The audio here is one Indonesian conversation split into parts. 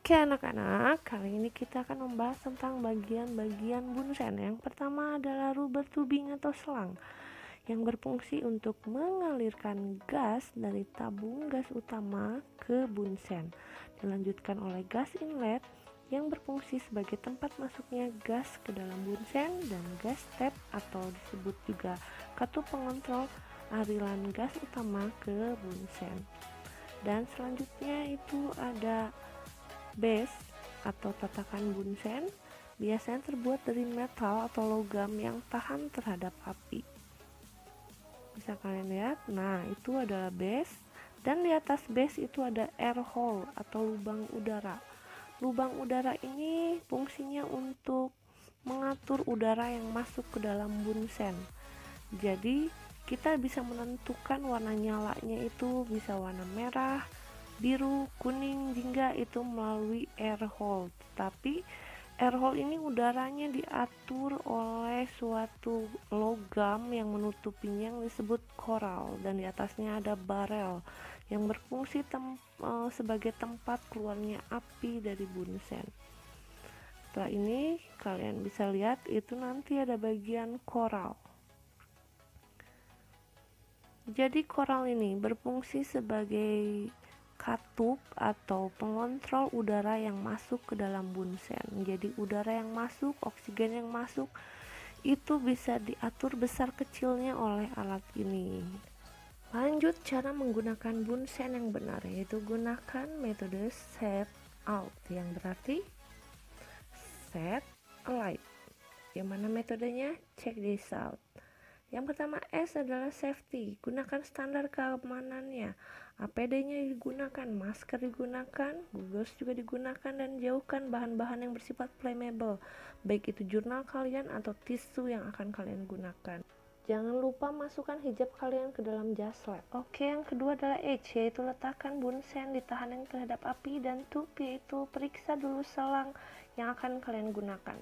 Oke anak-anak, kali ini kita akan membahas tentang bagian-bagian bunsen. Yang pertama adalah rubber tubing atau selang yang berfungsi untuk mengalirkan gas dari tabung gas utama ke bunsen. Dilanjutkan oleh gas inlet yang berfungsi sebagai tempat masuknya gas ke dalam bunsen, dan gas tap atau disebut juga katup pengontrol aliran gas utama ke bunsen. Dan selanjutnya itu ada base atau tatakan bunsen, biasanya terbuat dari metal atau logam yang tahan terhadap api. Bisa kalian lihat, nah itu adalah base, dan di atas base itu ada air hole atau lubang udara. Lubang udara ini fungsinya untuk mengatur udara yang masuk ke dalam bunsen. Jadi kita bisa menentukan warna nyalanya itu bisa warna merah, biru, kuning, jingga itu melalui air hole. Tapi air hole ini udaranya diatur oleh suatu logam yang menutupinya yang disebut coral, dan di atasnya ada barel yang berfungsi sebagai tempat keluarnya api dari bunsen. Setelah ini kalian bisa lihat itu nanti ada bagian coral. Jadi coral ini berfungsi sebagai katup atau pengontrol udara yang masuk ke dalam bunsen. Jadi udara yang masuk, oksigen yang masuk itu bisa diatur besar kecilnya oleh alat ini. Lanjut cara menggunakan bunsen yang benar, yaitu gunakan metode set out, yang berarti set alight. Yang mana metodenya? Check this out. Yang pertama S adalah safety, gunakan standar keamanannya. APD-nya digunakan, masker digunakan, Google juga digunakan, dan jauhkan bahan-bahan yang bersifat flammable, baik itu jurnal kalian atau tisu yang akan kalian gunakan. Jangan lupa masukkan hijab kalian ke dalam jas lab. Oke, yang kedua adalah H, yaitu letakkan bunsen di tahanan terhadap api, dan tube, yaitu periksa dulu selang yang akan kalian gunakan.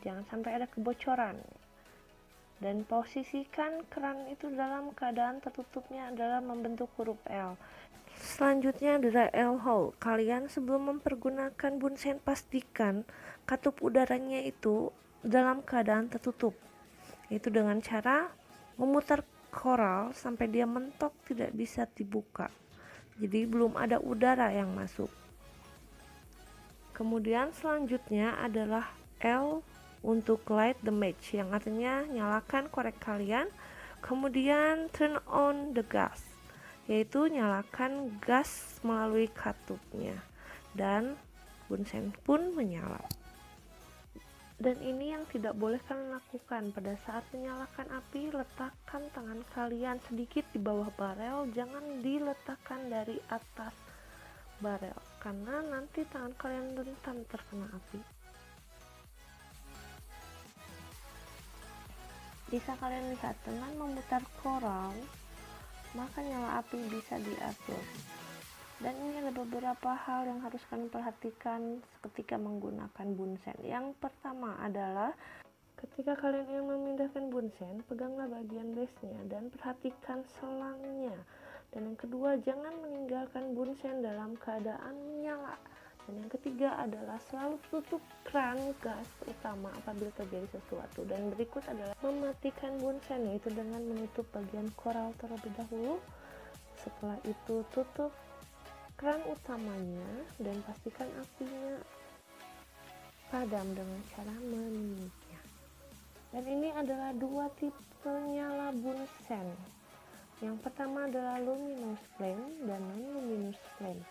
Jangan sampai ada kebocoran. Dan posisikan keran itu dalam keadaan tertutupnya adalah membentuk huruf L. Selanjutnya adalah L hole. Kalian sebelum mempergunakan bunsen pastikan katup udaranya itu dalam keadaan tertutup. Itu dengan cara memutar coral sampai dia mentok, tidak bisa dibuka. Jadi belum ada udara yang masuk. Kemudian selanjutnya adalah L untuk light the match, yang artinya nyalakan korek kalian. Kemudian turn on the gas, yaitu nyalakan gas melalui katupnya, dan bunsen pun menyala. Dan ini yang tidak boleh kalian lakukan pada saat menyalakan api. Letakkan tangan kalian sedikit di bawah barel, jangan diletakkan dari atas barel, karena nanti tangan kalian rentan terkena api. Bisa kalian lihat, dengan memutar coral maka nyala api bisa diatur. Dan ini ada beberapa hal yang harus kalian perhatikan ketika menggunakan bunsen. Yang pertama adalah ketika kalian ingin memindahkan bunsen, peganglah bagian base-nya dan perhatikan selangnya. Dan yang kedua, jangan meninggalkan bunsen dalam keadaan menyala. Dan yang ketiga adalah selalu tutup keran gas utama apabila terjadi sesuatu. Dan berikut adalah mematikan bunsen, yaitu dengan menutup bagian coral terlebih dahulu. Setelah itu tutup keran utamanya dan pastikan apinya padam dengan cara meniupnya. Dan ini adalah dua tipe nyala bunsen. Yang pertama adalah luminous flame dan non-luminous flame.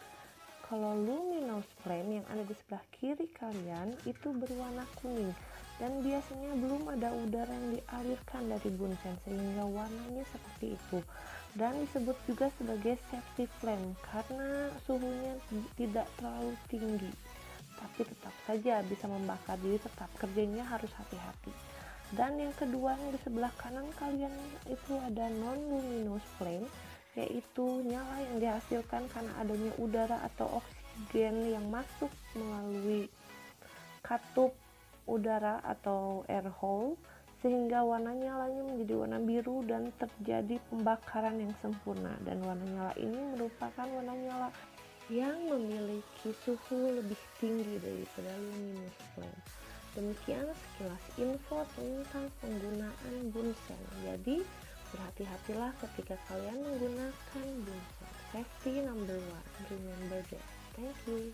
Kalau luminous flame yang ada di sebelah kiri kalian itu berwarna kuning, dan biasanya belum ada udara yang dialirkan dari bunsen sehingga warnanya seperti itu, dan disebut juga sebagai safety flame karena suhunya tidak terlalu tinggi tapi tetap saja bisa membakar, jadi tetap kerjanya harus hati-hati. Dan yang kedua yang di sebelah kanan kalian itu ada non-luminous flame, yaitu nyala yang dihasilkan karena adanya udara atau oksigen yang masuk melalui katup udara atau air hole, sehingga warna nyalanya menjadi warna biru dan terjadi pembakaran yang sempurna. Dan warna nyala ini merupakan warna nyala yang memiliki suhu lebih tinggi daripada luminous flame. Demikian sekilas info tentang penggunaan bunsen. Jadi berhati-hatilah ketika kalian menggunakan bunsen. Safety number one. Remember that. Thank you.